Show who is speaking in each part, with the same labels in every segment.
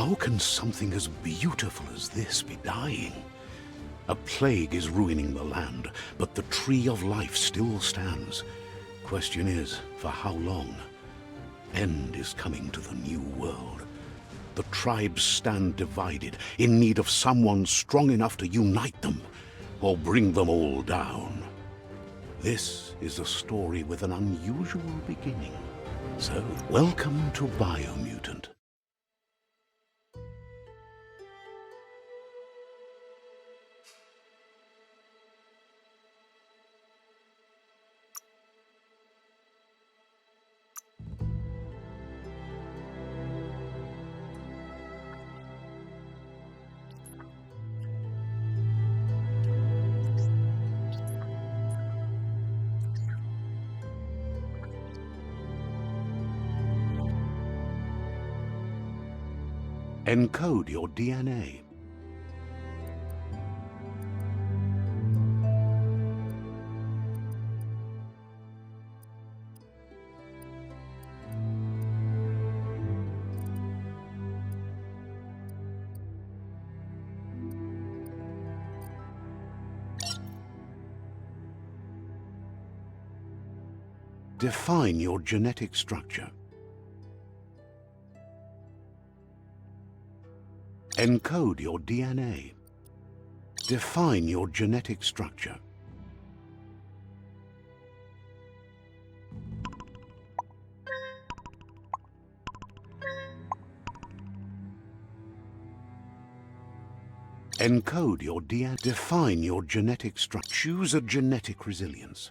Speaker 1: How can something as beautiful as this be dying? A plague is ruining the land, but the tree of life still stands. Question is, for how long? End is coming to the new world. The tribes stand divided, in need of someone strong enough to unite them, or bring them all down. This is a story with an unusual beginning. So, welcome to BIOMUTANT. Encode your DNA. Define your genetic structure. Encode your DNA. Define your genetic structure. Encode your DNA. Define your genetic structure. Choose a genetic resilience.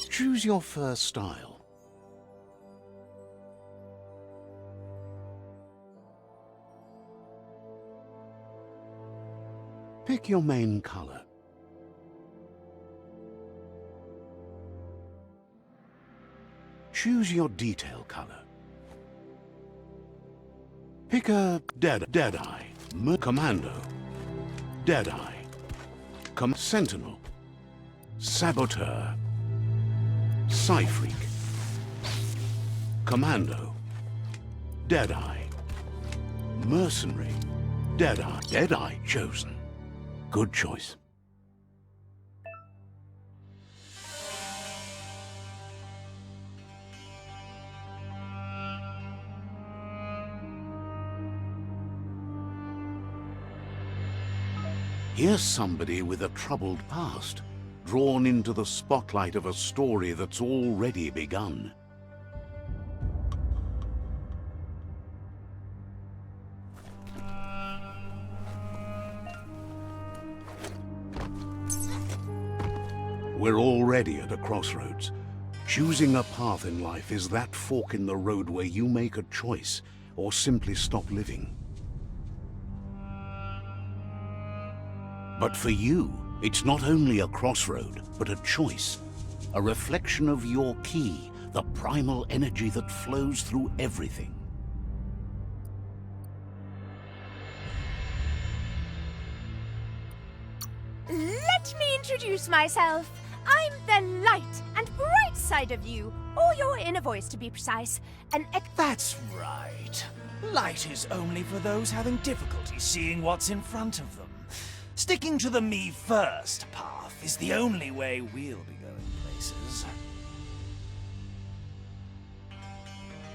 Speaker 1: Choose your first style. Pick your main color. Choose your detail color. Pick a Deadeye, Commando, Deadeye, Sentinel, Saboteur, Psy-Freak, Commando, Deadeye, Mercenary, Deadeye chosen. Good choice. Here's somebody with a troubled past, drawn into the spotlight of a story that's already begun. We're already at a crossroads. Choosing a path in life is that fork in the road where you make a choice or simply stop living. But for you, it's not only a crossroad, but a choice. A reflection of your key, the primal energy that flows through everything.
Speaker 2: Let me introduce myself. I'm the light and bright side of you, or your inner voice to be precise.
Speaker 3: That's right. Light is only for those having difficulty seeing what's in front of them. Sticking to the me first path is the only way we'll be going places.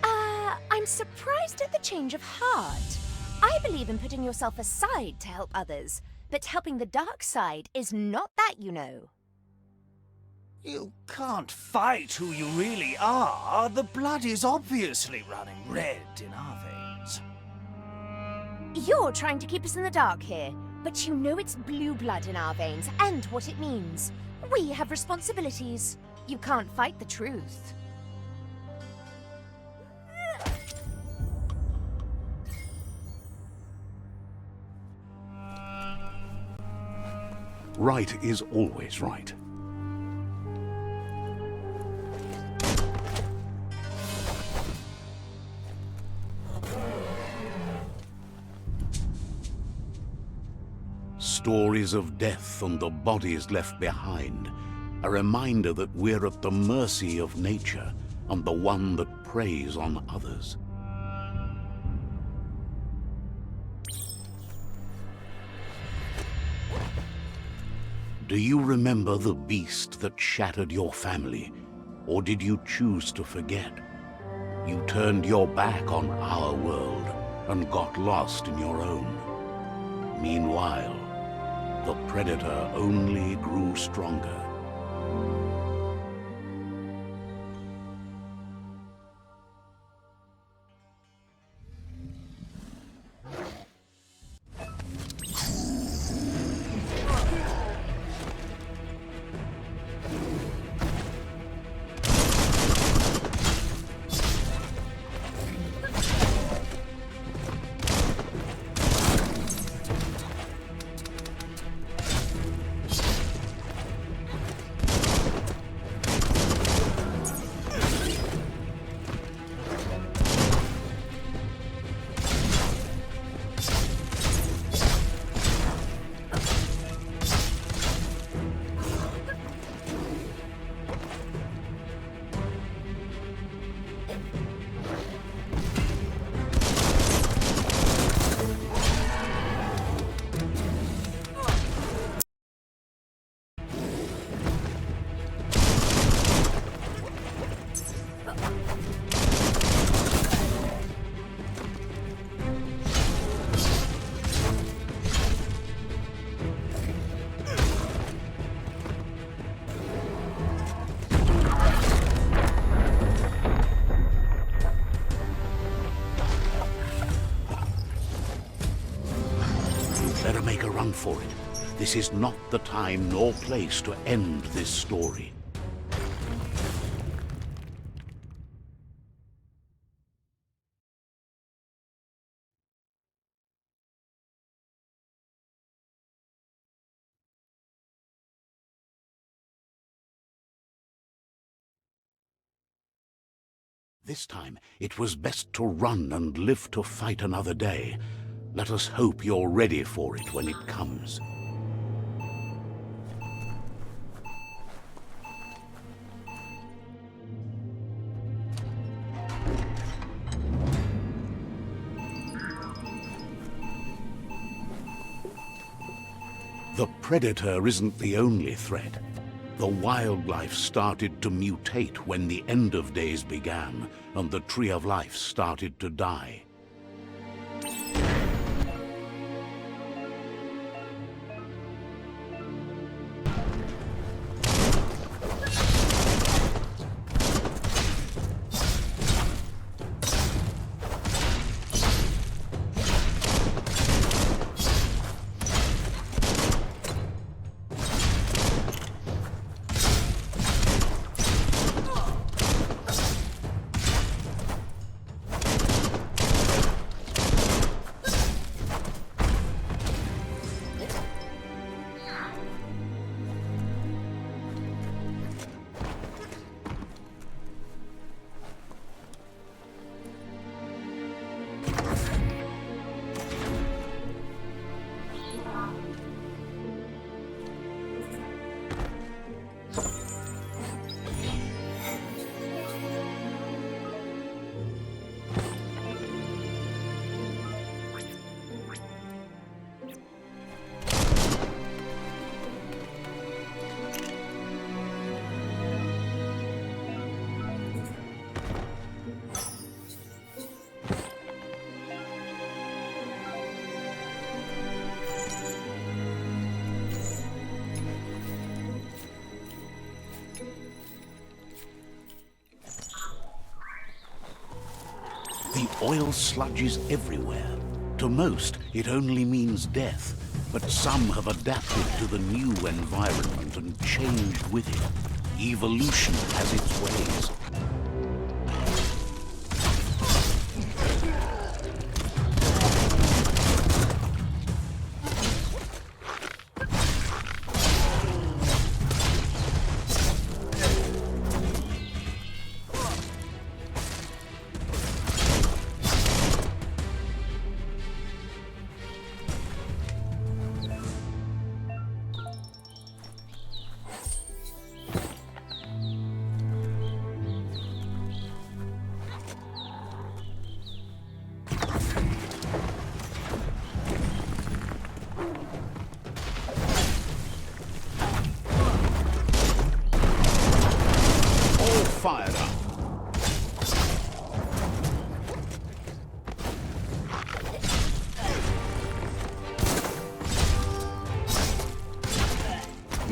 Speaker 2: I'm surprised at the change of heart. I believe in putting yourself aside to help others, but helping the dark side is not that, you know.
Speaker 3: You can't fight who you really are. The blood is obviously running red in our veins.
Speaker 2: You're trying to keep us in the dark here, but you know it's blue blood in our veins and what it means. We have responsibilities. You can't fight the truth.
Speaker 1: Right is always right. Stories of death and the bodies left behind. A reminder that we're at the mercy of nature and the one that preys on others. Do you remember the beast that shattered your family? Or did you choose to forget? You turned your back on our world and got lost in your own. Meanwhile, the Predator only grew stronger. Better make a run for it. This is not the time nor place to end this story. This time, it was best to run and live to fight another day. Let us hope you're ready for it when it comes. The Predator isn't the only threat. The wildlife started to mutate when the end of days began, and the Tree of Life started to die. The oil sludges everywhere. To most, it only means death, but some have adapted to the new environment and changed with it. Evolution has its ways.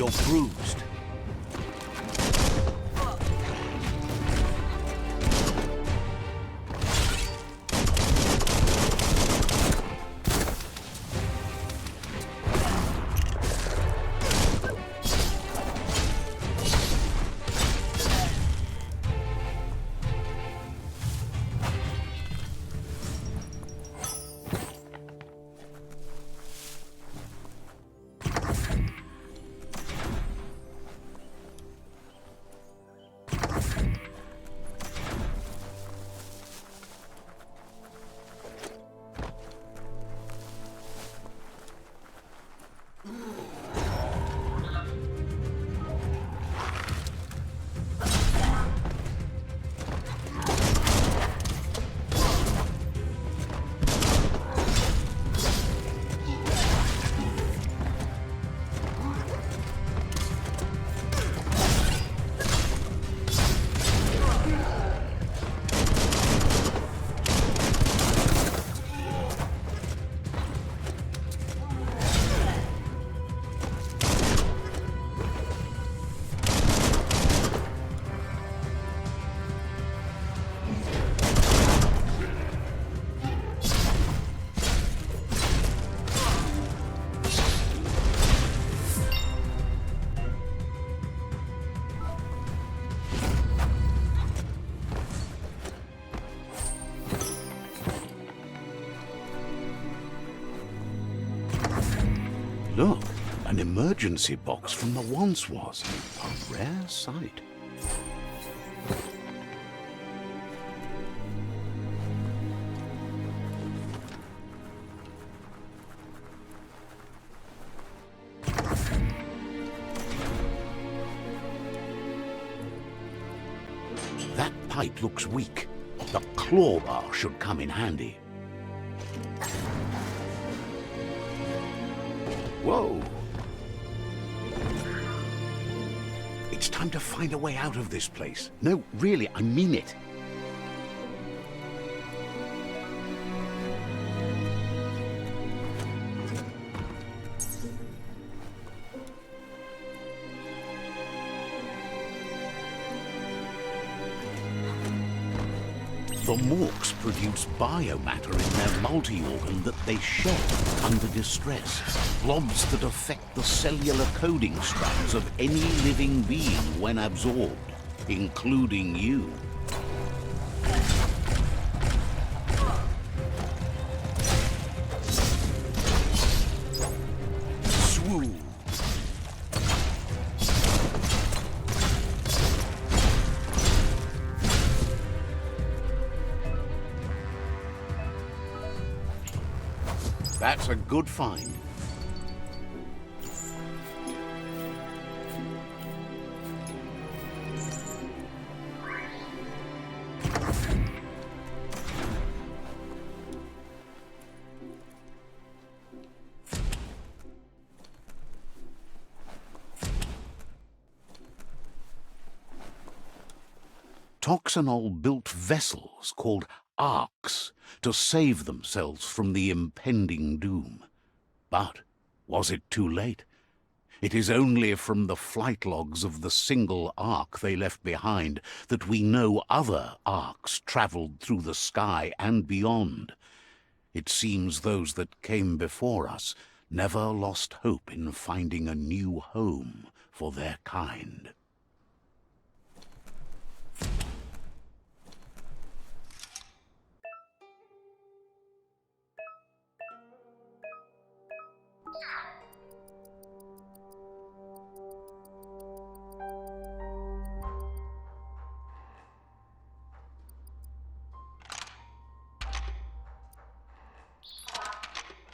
Speaker 1: You're bruised. Look, an emergency box from the once was. A rare sight. That pipe looks weak. The claw bar should come in handy. Whoa! It's time to find a way out of this place. No, really, I mean it. The Morks produce biomatter in their multi-organ that they shed under distress. Blobs that affect the cellular coding strands of any living being when absorbed, including you. Swoo. That's a good find. Toxanol built vessels called arks to save themselves from the impending doom. But was it too late? It is only from the flight logs of the single ark they left behind that we know other arks traveled through the sky and beyond. It seems those that came before us never lost hope in finding a new home for their kind.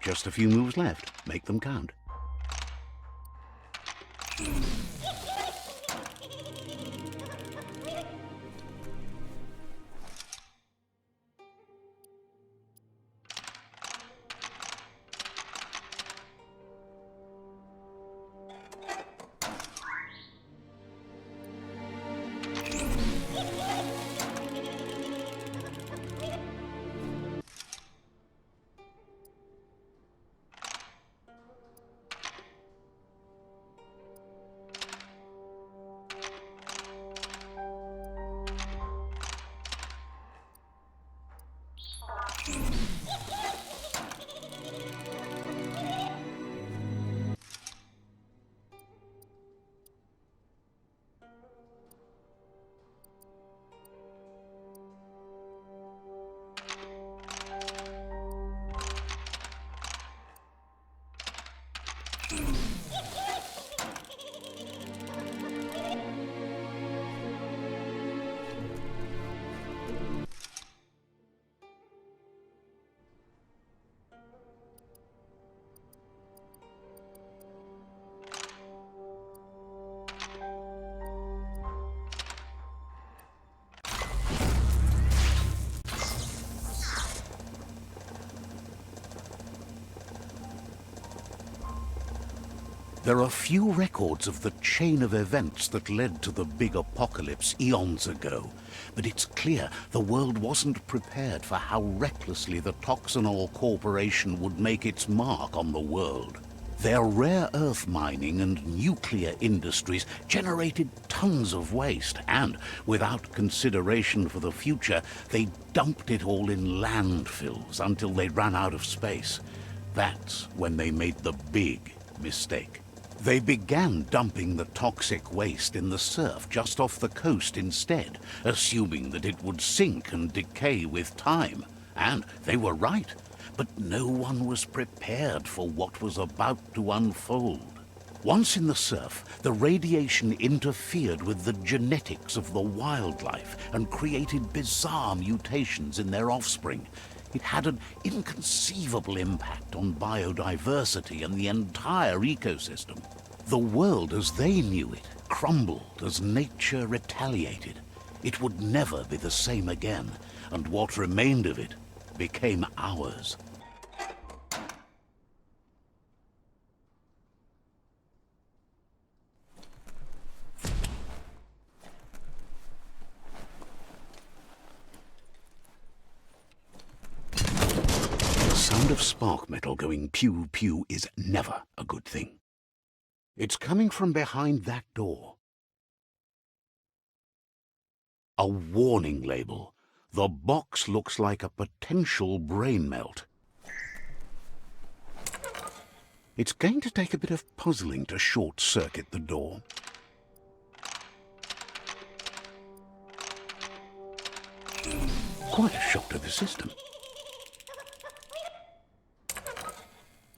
Speaker 1: Just a few moves left. Make them count. There are few records of the chain of events that led to the big apocalypse eons ago, but it's clear the world wasn't prepared for how recklessly the Toxanol Corporation would make its mark on the world. Their rare earth mining and nuclear industries generated tons of waste, and, without consideration for the future, they dumped it all in landfills until they ran out of space. That's when they made the big mistake. They began dumping the toxic waste in the surf just off the coast instead, assuming that it would sink and decay with time. And they were right. But no one was prepared for what was about to unfold. Once in the surf, the radiation interfered with the genetics of the wildlife and created bizarre mutations in their offspring. It had an inconceivable impact on biodiversity and the entire ecosystem. The world as they knew it crumbled as nature retaliated. It would never be the same again, and what remained of it became ours. The sound of spark metal going pew-pew is never a good thing. It's coming from behind that door. A warning label. The box looks like a potential brain melt. It's going to take a bit of puzzling to short-circuit the door. Quite a shock to the system.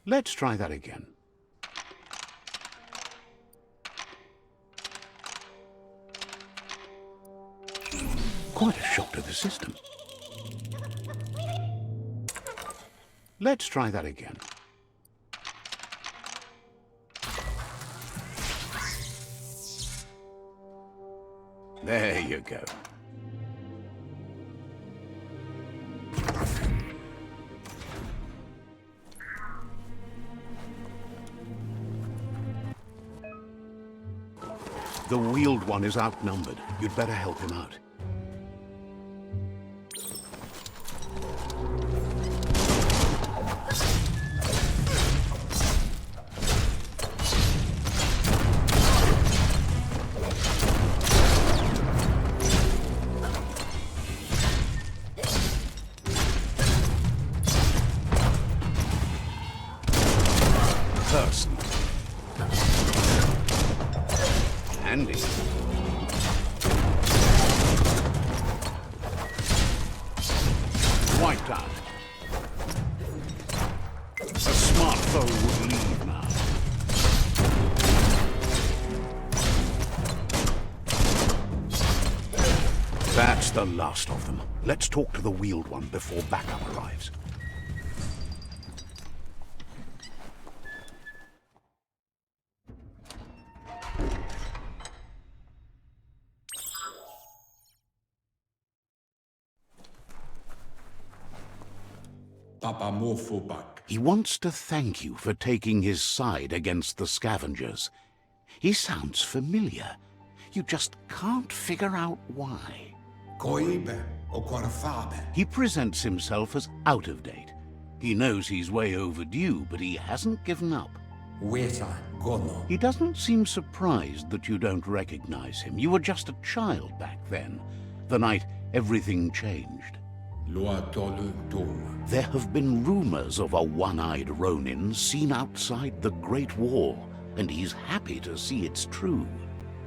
Speaker 1: Let's try that again. Quite a shock to the system. Let's try that again. There you go. The wheeled one is outnumbered. You'd better help him out. Person. Handy. Wiped out. A smart foe would leave now. That's the last of them. Let's talk to the wheeled one before backup arrives. He wants to thank you for taking his side against the scavengers. He sounds familiar. You just can't figure out why. He presents himself as out of date. He knows he's way overdue, but he hasn't given up. He doesn't seem surprised that you don't recognize him. You were just a child back then, the night everything changed. There have been rumors of a one-eyed Ronin seen outside the Great Wall, and he's happy to see it's true.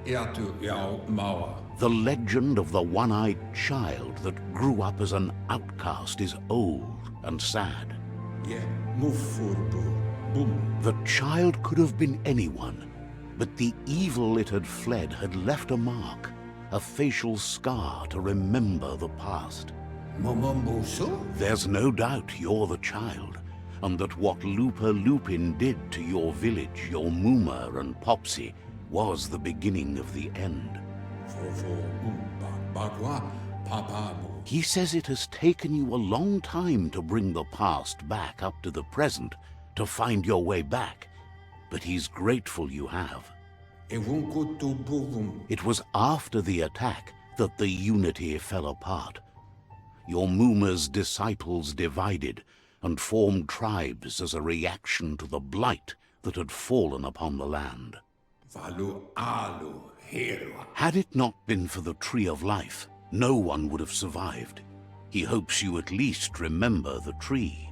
Speaker 1: The legend of the one-eyed child that grew up as an outcast is old and sad. The child could have been anyone, but the evil it had fled had left a mark, a facial scar to remember the past. There's no doubt you're the child, and that what Lupa Lupin did to your village, your Muma and Popsy, was the beginning of the end. He says it has taken you a long time to bring the past back up to the present, to find your way back. but he's grateful you have.
Speaker 4: Evunkutu
Speaker 1: It was after the attack that the unity fell apart. Your Muma's disciples divided and formed tribes as a reaction to the blight that had fallen upon the land.
Speaker 4: Valu alu hero.
Speaker 1: Had it not been for the Tree of Life, no one would have survived. He hopes you at least remember the tree.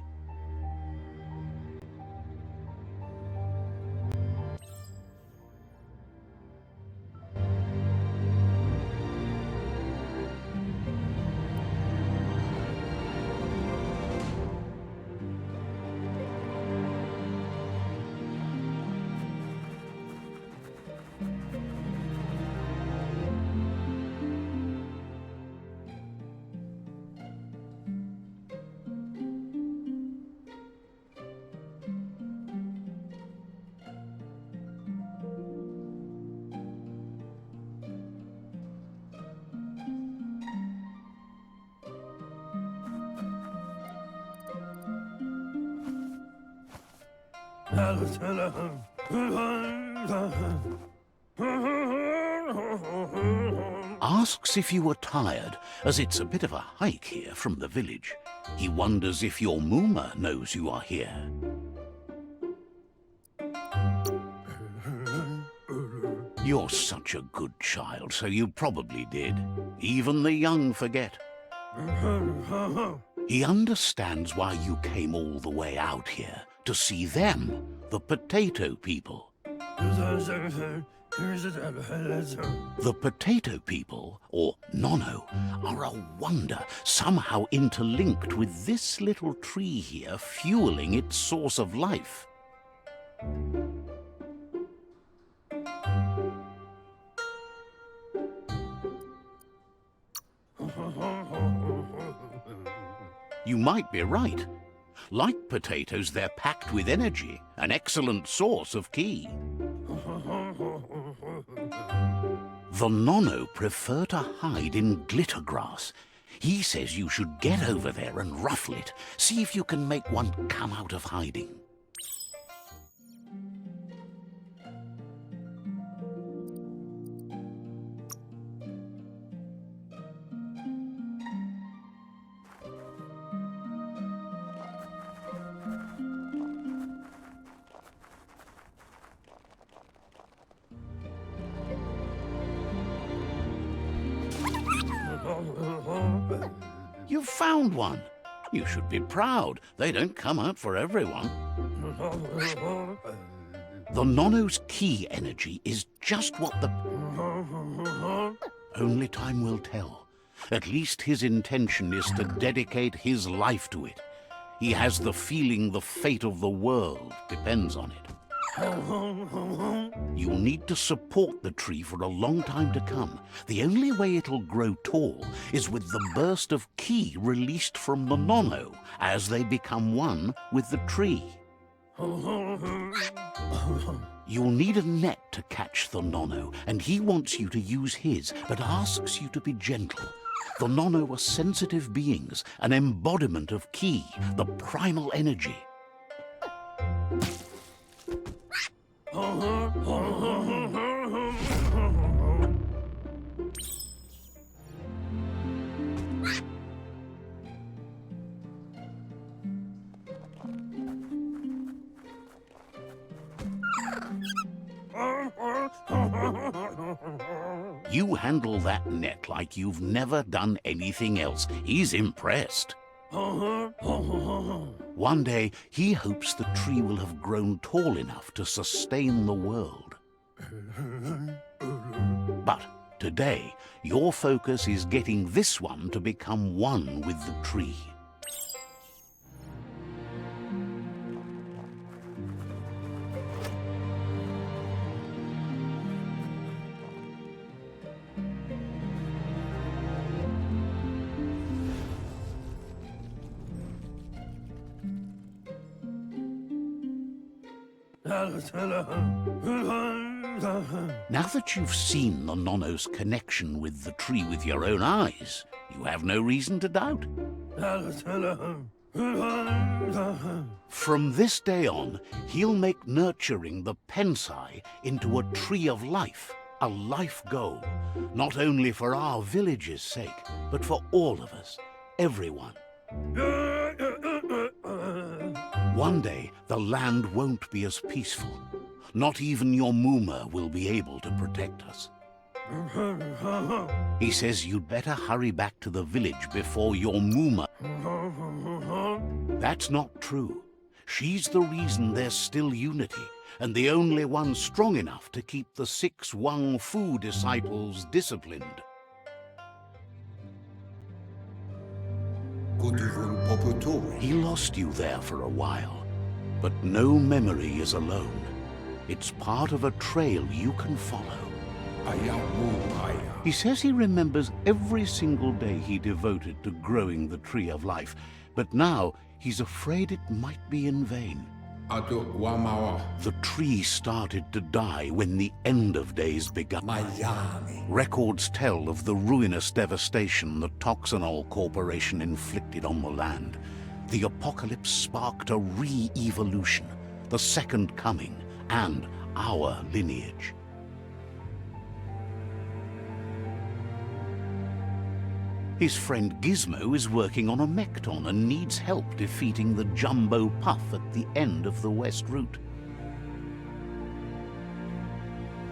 Speaker 1: Asks if you were tired, as it's a bit of a hike here from the village. He wonders if your Muma knows you are here. You're such a good child, so you probably did. Even the young forget. He understands why you came all the way out here, to see them, the potato people. The potato people, or Nono, are a wonder, somehow interlinked with this little tree here fueling its source of life. You might be right. Like potatoes, they're packed with energy, an excellent source of ki. The Nono prefer to hide in glitter grass. He says you should get over there and ruffle it. See if you can make one come out of hiding. You've found one. You should be proud. They don't come out for everyone. The Nono's ki energy is just what the... Only time will tell. At least his intention is to dedicate his life to it. He has the feeling the fate of the world depends on it. You'll need to support the tree for a long time to come. The only way it'll grow tall is with the burst of ki released from the Nono as they become one with the tree. You'll need a net to catch the Nono, and he wants you to use his, but asks you to be gentle. The Nono are sensitive beings, an embodiment of ki, the primal energy. You handle that net like you've never done anything else. He's impressed. One day, he hopes the tree will have grown tall enough to sustain the world. But today, your focus is getting this one to become one with the tree. Now that you've seen the Nono's connection with the tree with your own eyes, you have no reason to doubt. From this day on, he'll make nurturing the Pensai into a tree of life, a life goal, not only for our village's sake, but for all of us, everyone. One day, the land won't be as peaceful. Not even your Muma will be able to protect us. He says you'd better hurry back to the village before your Muma... That's not true. She's the reason there's still unity, and the only one strong enough to keep the 6 Wang Fu disciples disciplined. He lost you there for a while, but no memory is alone. It's part of a trail you can follow. He says he remembers every single day he devoted to growing the Tree of Life, but now he's afraid it might be in vain. The tree started to die when the end of days began. Records tell of the ruinous devastation the Toxanol Corporation inflicted on the land. The apocalypse sparked a re-evolution, the Second Coming, and our lineage. His friend Gizmo is working on a Mekton and needs help defeating the Jumbo Puff at the end of the West Route.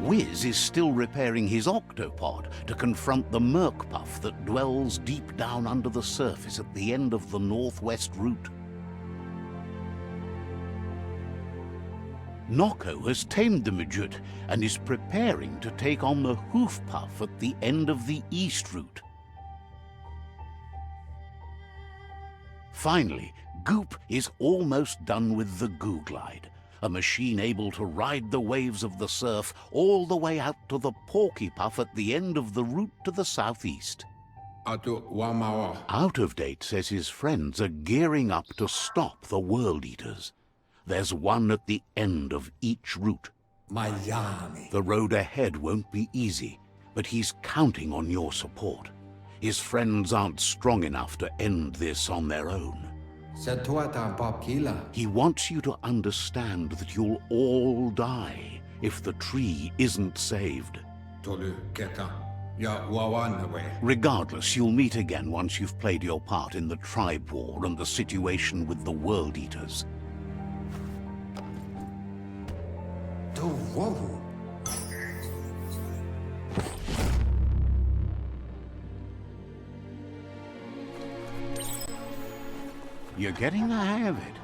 Speaker 1: Wiz is still repairing his Octopod to confront the Merc Puff that dwells deep down under the surface at the end of the Northwest Route. Noko has tamed the Midget and is preparing to take on the Hoof Puff at the end of the East Route. Finally, Goop is almost done with the Goo Glide, a machine able to ride the waves of the surf all the way out to the Porky Puff at the end of the route to the southeast. Out of Date says his friends are gearing up to stop the World Eaters. There's one at the end of each route. The road ahead won't be easy, but he's counting on your support. His friends aren't strong enough to end this on their own. He wants you to understand that you'll all die if the tree isn't saved. Regardless, you'll meet again once you've played your part in the tribe war and the situation with the World Eaters. You're getting the hang of it.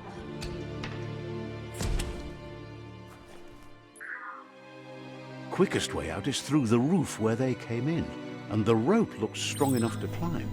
Speaker 1: Quickest way out is through the roof where they came in, and the rope looks strong enough to climb.